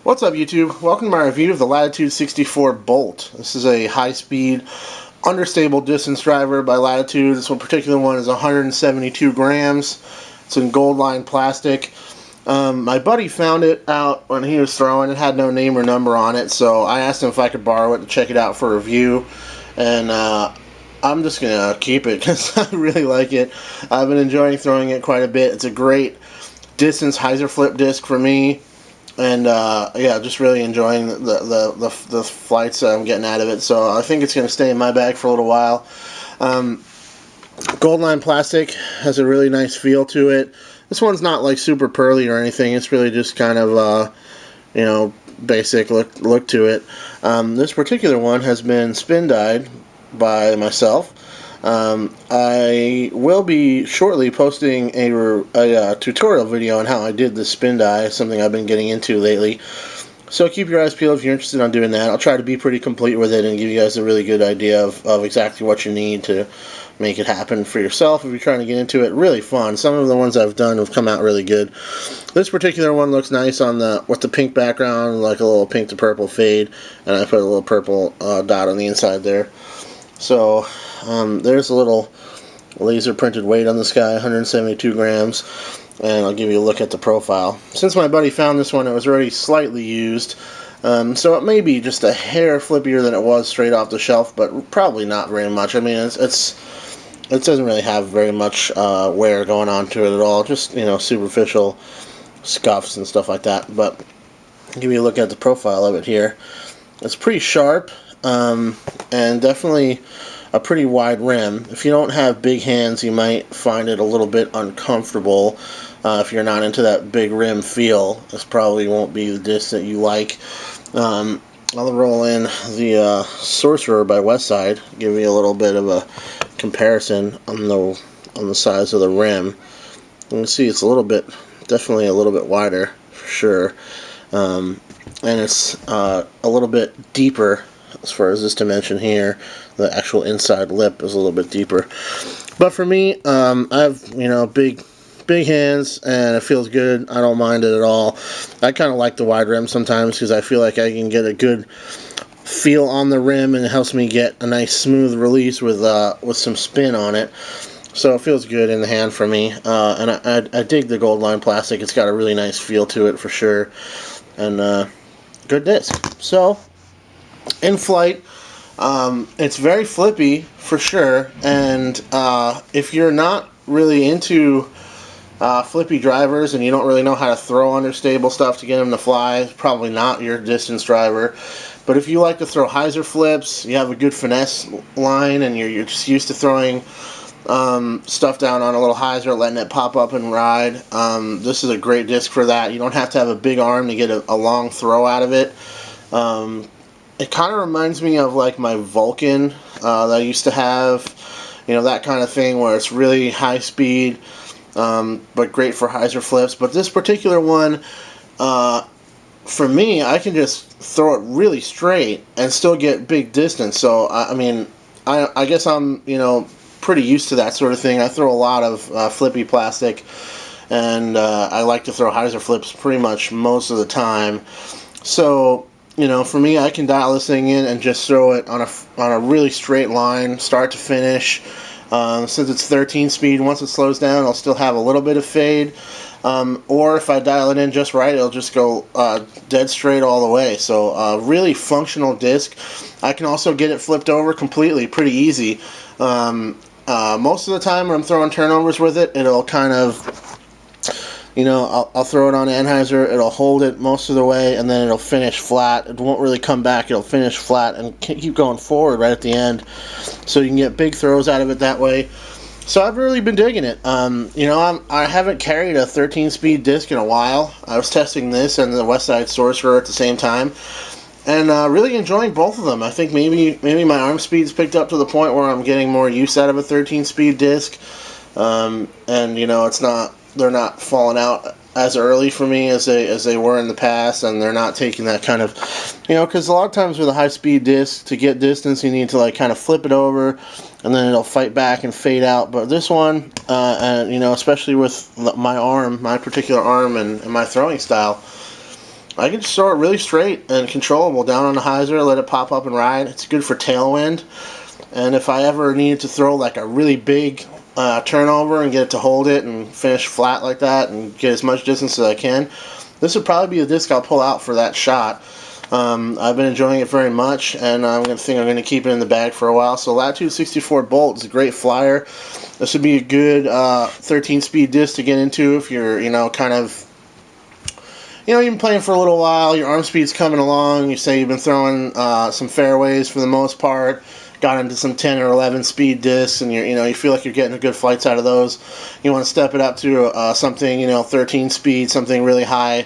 What's up, YouTube? Welcome to my review of the Latitude 64 Bolt. This is a high-speed, understable distance driver by Latitude. This one particular one is 172 grams. It's in gold lined plastic. My buddy found it out when he was throwing. It had no name or number on it, so I asked him if I could borrow it to check it out for a review. And I'm just going to keep it because I really like it. I've been enjoying throwing it quite a bit. It's a great distance Hyzer flip disc for me. And yeah, just really enjoying the flights I'm getting out of it. So I think it's going to stay in my bag for a little while. Gold line plastic has a really nice feel to it. This one's not like super pearly or anything. It's really just kind of basic look to it. This particular one has been spin dyed by myself. I will be shortly posting a tutorial video on how I did this spin dye, something I've been getting into lately. So keep your eyes peeled if you're interested in doing that. I'll try to be pretty complete with it and give you guys a really good idea of exactly what you need to make it happen for yourself if you're trying to get into it. Really fun. Some of the ones I've done have come out really good. This particular one looks nice on with the pink background, like a little pink to purple fade, and I put a little purple dot on the inside there. So there's a little laser printed weight on this guy, 172 grams, and I'll give you a look at the profile. Since my buddy found this one, it was already slightly used, so it may be just a hair flippier than it was straight off the shelf, but probably not very much. I mean, it doesn't really have very much wear going on to it at all, just superficial scuffs and stuff like that. But I'll give you a look at the profile of it here. It's pretty sharp, and definitely a pretty wide rim. If you don't have big hands, you might find it a little bit uncomfortable. If you're not into that big rim feel, this probably won't be the disc that you like. I'll roll in the Sorcerer by Westside, give you a little bit of a comparison on the size of the rim. You can see it's definitely a little bit wider for sure, and it's a little bit deeper as far as this dimension here. The actual inside lip is a little bit deeper. But for me, I have big hands, and it feels good. I don't mind it at all. I kind of like the wide rim sometimes because I feel like I can get a good feel on the rim, and it helps me get a nice smooth release with some spin on it. So it feels good in the hand for me. And I dig the gold line plastic. It's got a really nice feel to it for sure, and good disc. So in flight, it's very flippy for sure, and if you're not really into flippy drivers and you don't really know how to throw understable stuff to get them to fly, it's probably not your distance driver. But if you like to throw Hyzer flips, you have a good finesse line, and you're just used to throwing stuff down on a little Hyzer, letting it pop up and ride, this is a great disc for that. You don't have to have a big arm to get a long throw out of it. It kind of reminds me of like my Vulcan that I used to have, that kind of thing where it's really high speed, but great for Hyzer flips. But this particular one, for me, I can just throw it really straight and still get big distance. So I guess I'm pretty used to that sort of thing. I throw a lot of flippy plastic, and I like to throw Hyzer flips pretty much most of the time. So for me, I can dial this thing in and just throw it on a really straight line, start to finish. Since it's 13 speed, once it slows down, I'll still have a little bit of fade. Or if I dial it in just right, it'll just go dead straight all the way. So really functional disc. I can also get it flipped over completely, pretty easy. Most of the time when I'm throwing turnovers with it, it'll kind of I'll throw it on Hyzer, it'll hold it most of the way, and then it'll finish flat. It won't really come back, it'll finish flat and keep going forward right at the end. So you can get big throws out of it that way. So I've really been digging it. I haven't carried a 13-speed disc in a while. I was testing this and the Westside Sorcerer at the same time, and really enjoying both of them. I think maybe my arm speed's picked up to the point where I'm getting more use out of a 13-speed disc, and they're not falling out as early for me as they were in the past, and they're not taking that kind of, because a lot of times with a high-speed disc, to get distance, you need to like kind of flip it over, and then it'll fight back and fade out. But this one, and especially with my particular arm and my throwing style, I can just throw it really straight and controllable down on the Hyzer, let it pop up and ride. It's good for tailwind. And if I ever needed to throw like a really big turnover and get it to hold it and finish flat like that and get as much distance as I can, this would probably be the disc I'll pull out for that shot. I've been enjoying it very much, and I'm going to keep it in the bag for a while. So Latitude 64 bolt is a great flyer. This would be a good 13-speed disc to get into if you're, kind of, you've been playing for a little while, your arm speed's coming along, you say you've been throwing some fairways for the most part, got into some 10 or 11 speed discs, and you feel like you're getting good flights out of those. You want to step it up to something 13 speed, something really high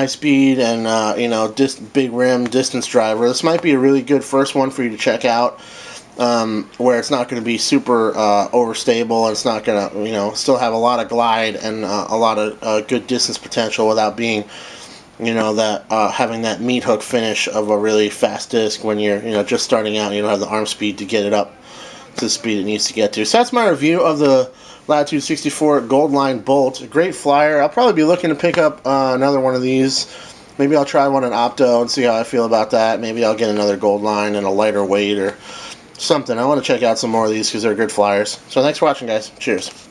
speed, and big rim distance driver. This might be a really good first one for you to check out, where it's not going to be super overstable, and it's not going to still have a lot of glide and a lot of good distance potential without being having that meat hook finish of a really fast disc when you're, just starting out and you don't have the arm speed to get it up to the speed it needs to get to. So that's my review of the Latitude 64 Gold Line Bolt. A great flyer. I'll probably be looking to pick up another one of these. Maybe I'll try one in Opto and see how I feel about that. Maybe I'll get another Gold Line and a lighter weight or something. I want to check out some more of these because they're good flyers. So thanks for watching, guys. Cheers.